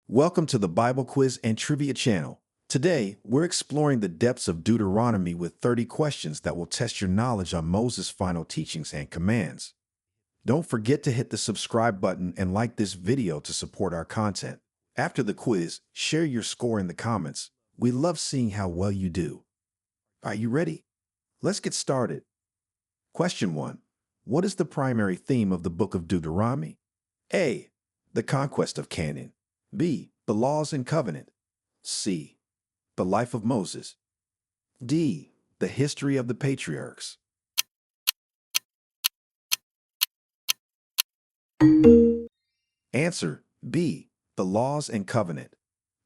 Welcome to the Bible Quiz and Trivia channel. Today, we're exploring the depths of Deuteronomy with 30 questions that will test your knowledge on Moses' final teachings and commands. Don't forget to hit the subscribe button and like this video to support our content. After the quiz, share your score in the comments. We love seeing how well you do. Are you ready? Let's get started. Question 1. What is the primary theme of the Book of Deuteronomy? A. The conquest of Canaan. B. The laws and covenant. C. The life of Moses. D. The history of the patriarchs. Answer B. The laws and covenant.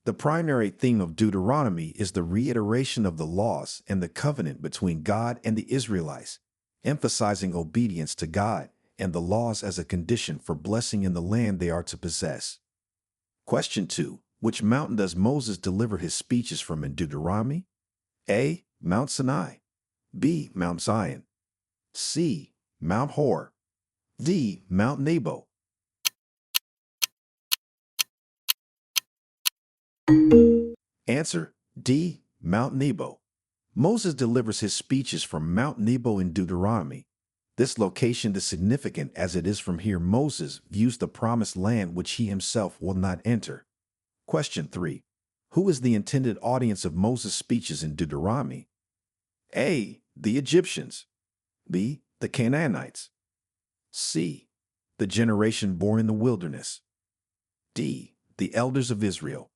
The primary theme of Deuteronomy is the reiteration of the laws and the covenant between God and the Israelites, emphasizing obedience to God and the laws as a condition for blessing in the land they are to possess. Question 2. Which mountain does Moses deliver his speeches from in Deuteronomy? A. Mount Sinai. B. Mount Zion. C. Mount Hor. D. Mount Nebo. Answer D. Mount Nebo. Moses delivers his speeches from Mount Nebo in Deuteronomy. This location is significant as it is from here Moses views the promised land which he himself will not enter. Question 3. Who is the intended audience of Moses' speeches in Deuteronomy? A. The Egyptians. B. The Canaanites. C. The generation born in the wilderness. D. The elders of Israel.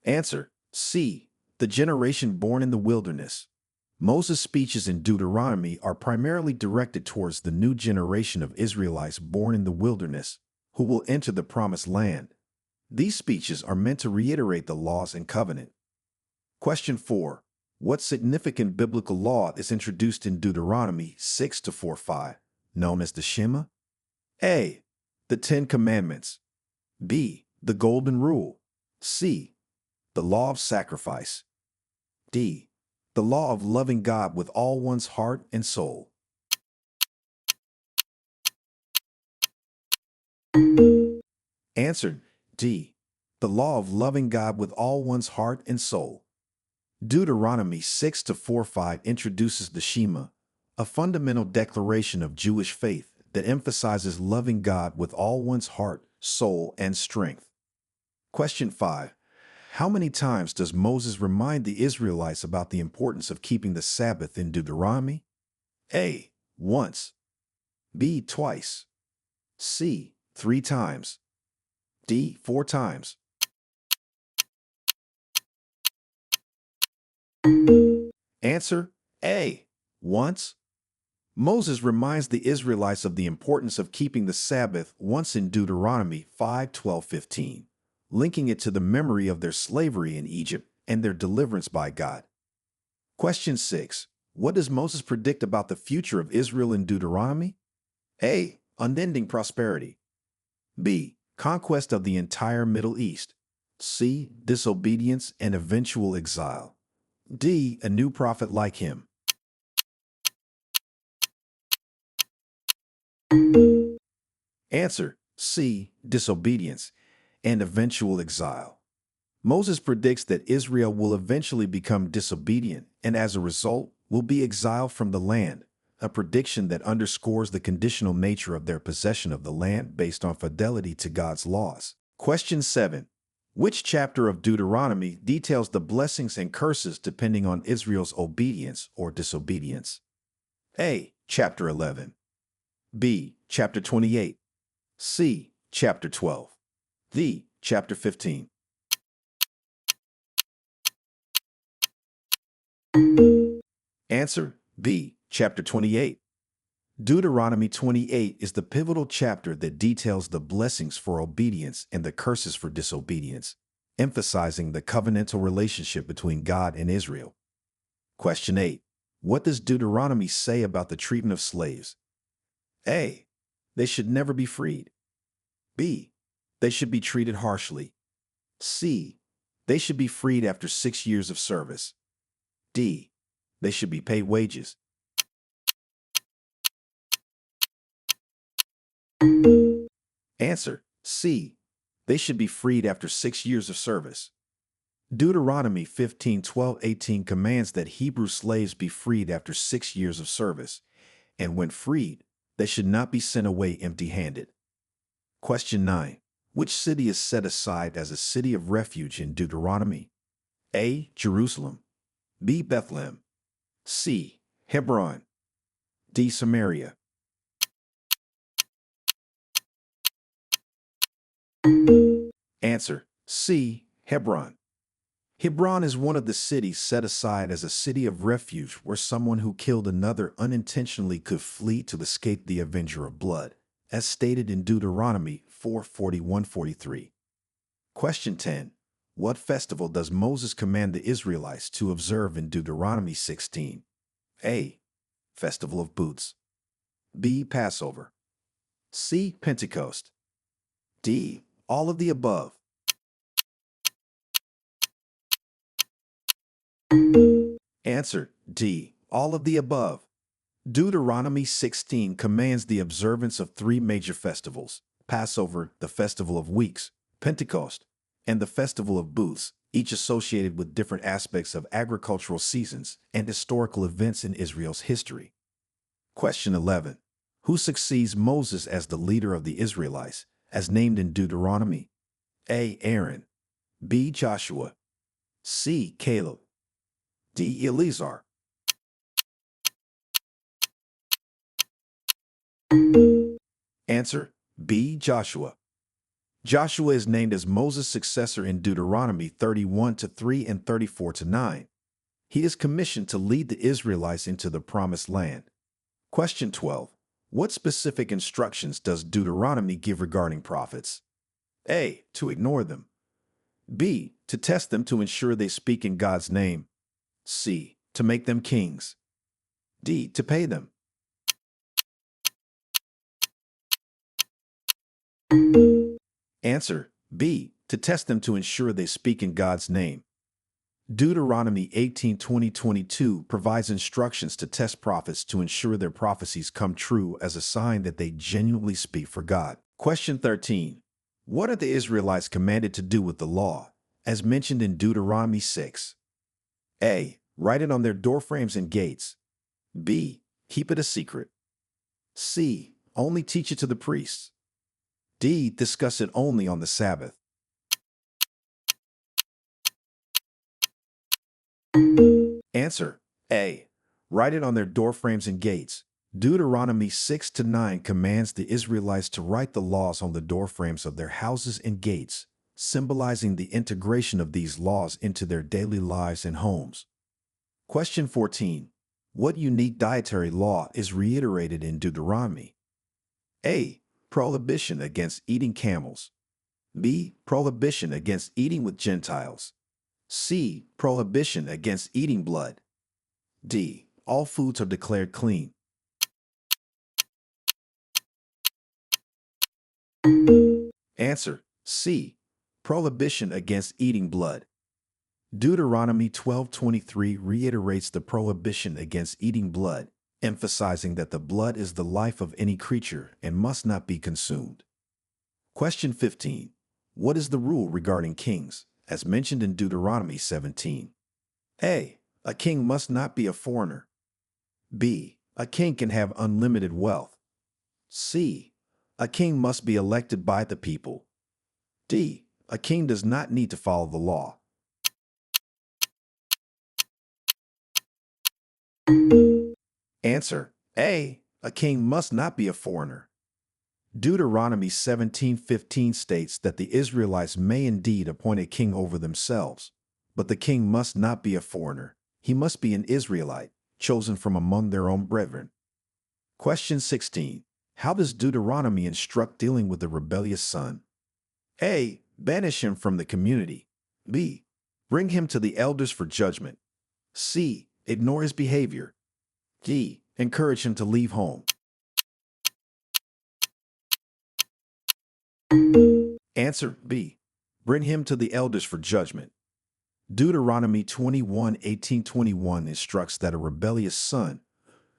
Answer C. The generation born in the wilderness. Moses' speeches in Deuteronomy are primarily directed towards the new generation of Israelites born in the wilderness, who will enter the promised land. These speeches are meant to reiterate the laws and covenant. Question 4. What significant biblical law is introduced in Deuteronomy 6-4-5, known as the Shema? A. The Ten Commandments. B. The Golden Rule. C. The law of sacrifice. D. The law of loving God with all one's heart and soul. Answer D. The law of loving God with all one's heart and soul. Deuteronomy 6-4-5 introduces the Shema, a fundamental declaration of Jewish faith that emphasizes loving God with all one's heart, soul, and strength. Question 5. How many times does Moses remind the Israelites about the importance of keeping the Sabbath in Deuteronomy? A. Once. B. Twice. C. 3 times. D. 4 times. Answer A. Once. Moses reminds the Israelites of the importance of keeping the Sabbath once in Deuteronomy 5:12-15. Linking it to the memory of their slavery in Egypt and their deliverance by God. Question 6. What does Moses predict about the future of Israel in Deuteronomy? A. Unending prosperity. B. Conquest of the entire Middle East. C. Disobedience and eventual exile. D. A new prophet like him. Answer C. Disobedience and eventual exile. Moses predicts that Israel will eventually become disobedient and as a result will be exiled from the land, a prediction that underscores the conditional nature of their possession of the land based on fidelity to God's laws. Question 7. Which chapter of Deuteronomy details the blessings and curses depending on Israel's obedience or disobedience? A. Chapter 11. B. Chapter 28. C. Chapter 12. D. Chapter 15. Answer B. Chapter 28. Deuteronomy 28 is the pivotal chapter that details the blessings for obedience and the curses for disobedience, emphasizing the covenantal relationship between God and Israel. Question 8. What does Deuteronomy say about the treatment of slaves? A. They should never be freed. B. They should be treated harshly. C. They should be freed after 6 years of service. D. They should be paid wages. Answer: C. They should be freed after 6 years of service. Deuteronomy 15:12-18 commands that Hebrew slaves be freed after 6 years of service, and when freed, they should not be sent away empty-handed. Question 9. Which city is set aside as a city of refuge in Deuteronomy? A. Jerusalem. B. Bethlehem. C. Hebron. D. Samaria. Answer: C. Hebron. Hebron is one of the cities set aside as a city of refuge where someone who killed another unintentionally could flee to escape the avenger of blood, as stated in Deuteronomy 4:41-43. Question 10. What festival does Moses command the Israelites to observe in Deuteronomy 16? A. Festival of Booths. B. Passover. C. Pentecost. D. All of the above. Answer: D. All of the above. Deuteronomy 16 commands the observance of 3 major festivals: Passover, the Festival of Weeks, Pentecost, and the Festival of Booths, each associated with different aspects of agricultural seasons and historical events in Israel's history. Question 11. Who succeeds Moses as the leader of the Israelites, as named in Deuteronomy? A. Aaron. B. Joshua. C. Caleb. D. Eleazar. Answer: B. Joshua. Joshua is named as Moses' successor in Deuteronomy 31-3 and 34-9. He is commissioned to lead the Israelites into the Promised Land. Question 12. What specific instructions does Deuteronomy give regarding prophets? A. To ignore them. B. To test them to ensure they speak in God's name. C. To make them kings. D. To pay them. Answer: B. To test them to ensure they speak in God's name. Deuteronomy 18:20-22 provides instructions to test prophets to ensure their prophecies come true as a sign that they genuinely speak for God. Question 13. What are the Israelites commanded to do with the law, as mentioned in Deuteronomy 6? A. Write it on their doorframes and gates. B. Keep it a secret. C. Only teach it to the priests. D. Discuss it only on the Sabbath. Answer: A. Write it on their doorframes and gates. Deuteronomy 6-9 commands the Israelites to write the laws on the doorframes of their houses and gates, symbolizing the integration of these laws into their daily lives and homes. Question 14. What unique dietary law is reiterated in Deuteronomy? A. Prohibition against eating camels. B. Prohibition against eating with Gentiles. C. Prohibition against eating blood. D. All foods are declared clean. Answer: C. Prohibition against eating blood. Deuteronomy 12:23 reiterates the prohibition against eating blood, emphasizing that the blood is the life of any creature and must not be consumed. Question 15. What is the rule regarding kings, as mentioned in Deuteronomy 17? A. A king must not be a foreigner. B. A king can have unlimited wealth. C. A king must be elected by the people. D. A king does not need to follow the law. Answer: A. A king must not be a foreigner. Deuteronomy 17:15 states that the Israelites may indeed appoint a king over themselves, but the king must not be a foreigner. He must be an Israelite, chosen from among their own brethren. Question 16. How does Deuteronomy instruct dealing with the rebellious son? A. Banish him from the community. B. Bring him to the elders for judgment. C. Ignore his behavior. D. Encourage him to leave home. Answer: B. Bring him to the elders for judgment. Deuteronomy 21:18-21 instructs that a rebellious son,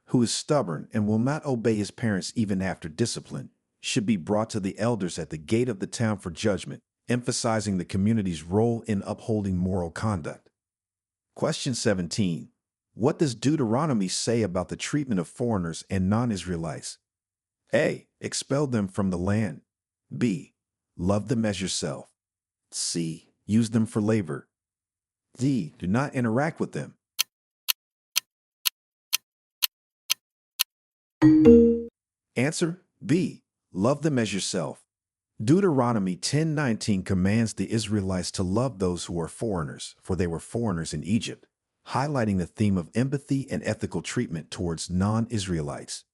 who is stubborn and will not obey his parents even after discipline, should be brought to the elders at the gate of the town for judgment, emphasizing the community's role in upholding moral conduct. Question 17. What does Deuteronomy say about the treatment of foreigners and non-Israelites? A. Expel them from the land. B. Love them as yourself. C. Use them for labor. D. Do not interact with them. Answer B. Love them as yourself. Deuteronomy 10:19 commands the Israelites to love those who are foreigners, for they were foreigners in Egypt, highlighting the theme of empathy and ethical treatment towards non-Israelites.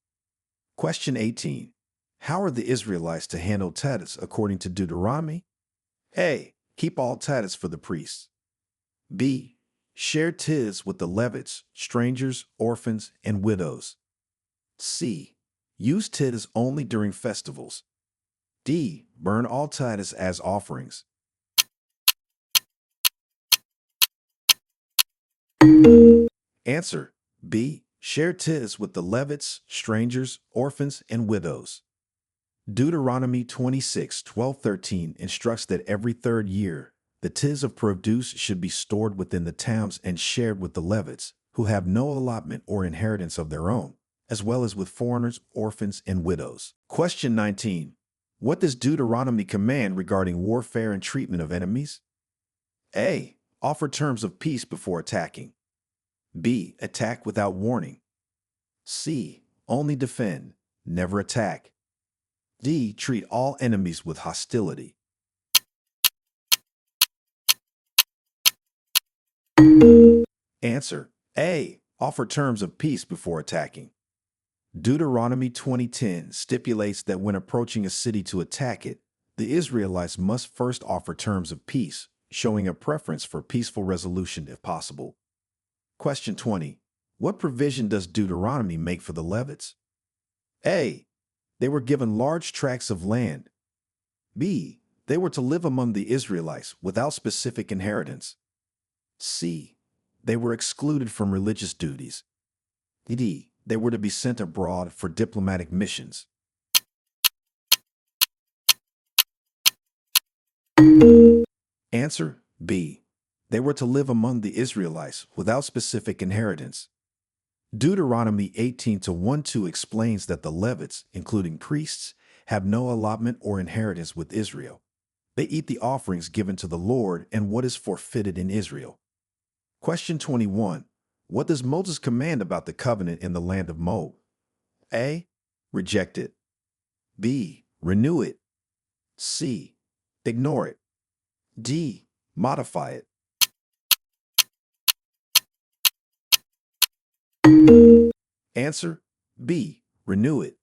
Question 18. How are the Israelites to handle tithes according to Deuteronomy? A. Keep all tithes for the priests. B. Share tithes with the Levites, strangers, orphans, and widows. C. Use tithes only during festivals. D. Burn all tithes as offerings. Answer B. Share tithes with the Levites, strangers, orphans, and widows. Deuteronomy 26:12-13 instructs that every third year, the tithes of produce should be stored within the towns and shared with the Levites, who have no allotment or inheritance of their own, as well as with foreigners, orphans, and widows. Question 19. What does Deuteronomy command regarding warfare and treatment of enemies? A. Offer terms of peace before attacking. B. Attack without warning. C. Only defend, never attack. D. Treat all enemies with hostility. Answer A. Offer terms of peace before attacking. Deuteronomy 20:10 stipulates that when approaching a city to attack it, the Israelites must first offer terms of peace, showing a preference for peaceful resolution if possible. Question 20. What provision does Deuteronomy make for the Levites? A. They were given large tracts of land. B. They were to live among the Israelites without specific inheritance. C. They were excluded from religious duties. D. They were to be sent abroad for diplomatic missions. Answer B. They were to live among the Israelites without specific inheritance. Deuteronomy 18:1-2 explains that the Levites, including priests, have no allotment or inheritance with Israel. They eat the offerings given to the Lord and what is forfeited in Israel. Question 21. What does Moses command about the covenant in the land of Moab? A. Reject it. B. Renew it. C. Ignore it. D. Modify it. Answer B. Renew it.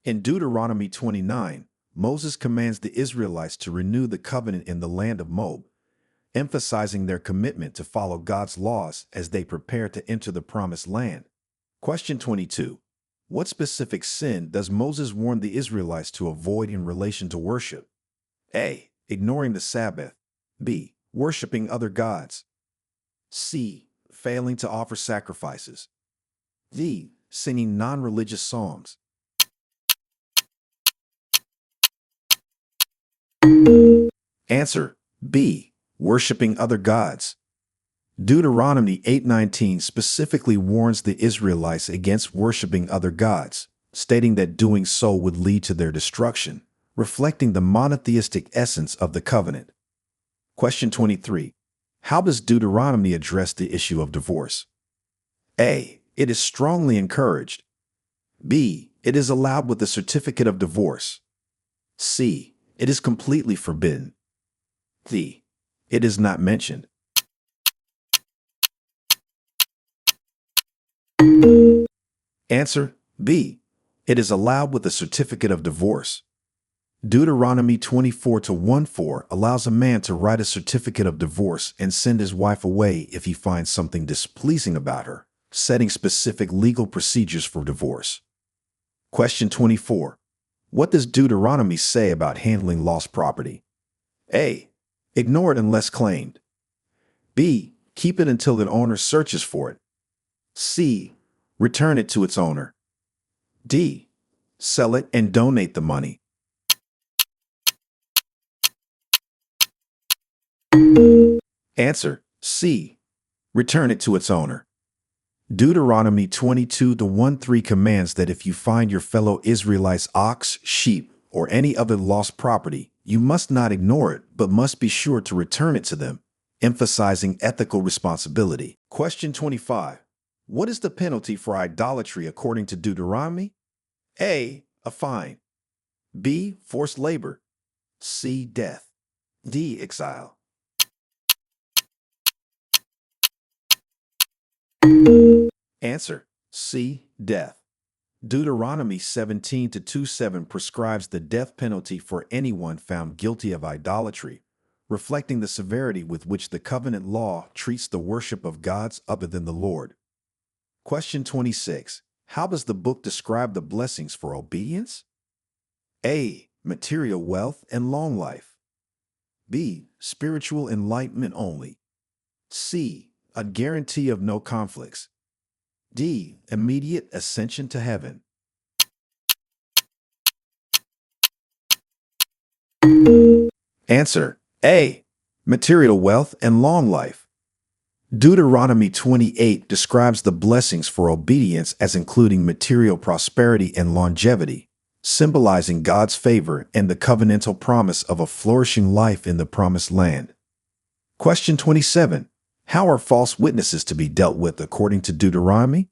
In Deuteronomy 29, Moses commands the Israelites to renew the covenant in the land of Moab, emphasizing their commitment to follow God's laws as they prepare to enter the promised land. Question 22. What specific sin does Moses warn the Israelites to avoid in relation to worship? A. Ignoring the Sabbath. B. Worshipping other gods. C. Failing to offer sacrifices. D. Singing non-religious songs. Answer B. Worshipping other gods. Deuteronomy 8:19 specifically warns the Israelites against worshiping other gods, stating that doing so would lead to their destruction, reflecting the monotheistic essence of the covenant. Question 23. How does Deuteronomy address the issue of divorce? A. It is strongly encouraged. B. It is allowed with a certificate of divorce. C. It is completely forbidden. D. It is not mentioned. Answer B. It is allowed with a certificate of divorce. Deuteronomy 24:14 allows a man to write a certificate of divorce and send his wife away if he finds something displeasing about her, setting specific legal procedures for divorce. Question 24. What does Deuteronomy say about handling lost property? A. Ignore it unless claimed. B. Keep it until the owner searches for it. C. Return it to its owner. D. Sell it and donate the money. Answer C. Return it to its owner. Deuteronomy 22:1-3 commands that if you find your fellow Israelites' ox, sheep, or any other lost property, you must not ignore it, but must be sure to return it to them, emphasizing ethical responsibility. Question 25. What is the penalty for idolatry according to Deuteronomy? A. A fine. B. Forced labor. C. Death. D. Exile. Answer C. Death. Deuteronomy 17:27 prescribes the death penalty for anyone found guilty of idolatry, reflecting the severity with which the covenant law treats the worship of gods other than the Lord. Question 26. How does the book describe the blessings for obedience? A. Material wealth and long life. B. Spiritual enlightenment only. C. A guarantee of no conflicts. D. Immediate ascension to heaven. Answer A. Material wealth and long life. Deuteronomy 28 describes the blessings for obedience as including material prosperity and longevity, symbolizing God's favor and the covenantal promise of a flourishing life in the promised land. Question 27. How are false witnesses to be dealt with according to Deuteronomy?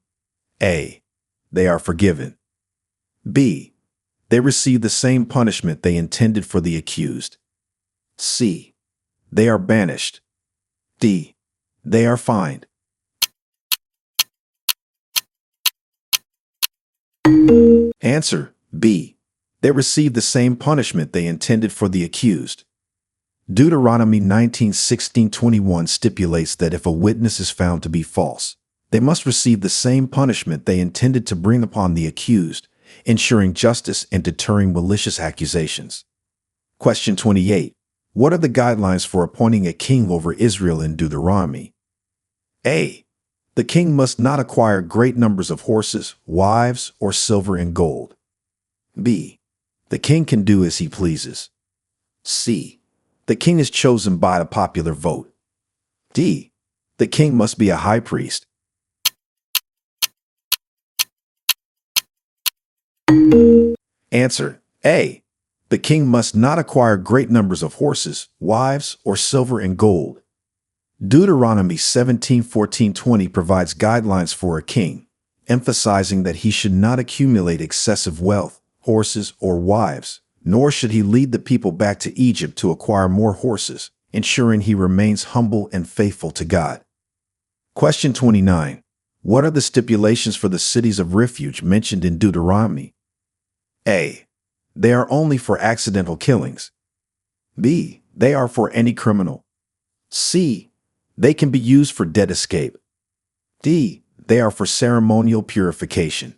A. They are forgiven. B. They receive the same punishment they intended for the accused. C. They are banished. D. They are fined. Answer B. They receive the same punishment they intended for the accused. Deuteronomy 19:16-21 stipulates that if a witness is found to be false, they must receive the same punishment they intended to bring upon the accused, ensuring justice and deterring malicious accusations. Question 28. What are the guidelines for appointing a king over Israel in Deuteronomy? A. The king must not acquire great numbers of horses, wives, or silver and gold. B. The king can do as he pleases. C. The king is chosen by the popular vote. D. The king must be a high priest. Answer A. The king must not acquire great numbers of horses, wives, or silver and gold. Deuteronomy 17:14-20 provides guidelines for a king, emphasizing that he should not accumulate excessive wealth, horses, or wives, nor should he lead the people back to Egypt to acquire more horses, ensuring he remains humble and faithful to God. Question 29. What are the stipulations for the cities of refuge mentioned in Deuteronomy? A. They are only for accidental killings. B. They are for any criminal. C. They can be used for debt escape. D. They are for ceremonial purification.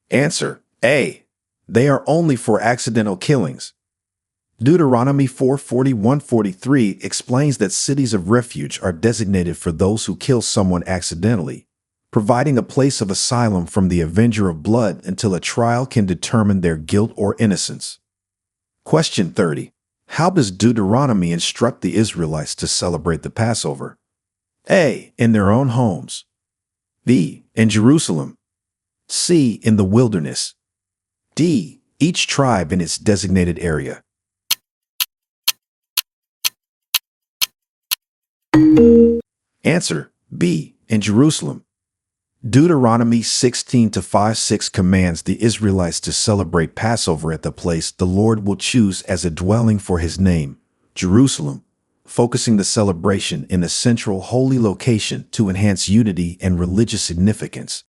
Answer A. They are only for accidental killings. Deuteronomy 4:41-43 explains that cities of refuge are designated for those who kill someone accidentally, providing a place of asylum from the avenger of blood until a trial can determine their guilt or innocence. Question 30. How does Deuteronomy instruct the Israelites to celebrate the Passover? A. In their own homes. B. In Jerusalem. C. In the wilderness. D. Each tribe in its designated area. Answer B. In Jerusalem. Deuteronomy 16:5-6 commands the Israelites to celebrate Passover at the place the Lord will choose as a dwelling for his name, Jerusalem, focusing the celebration in a central holy location to enhance unity and religious significance.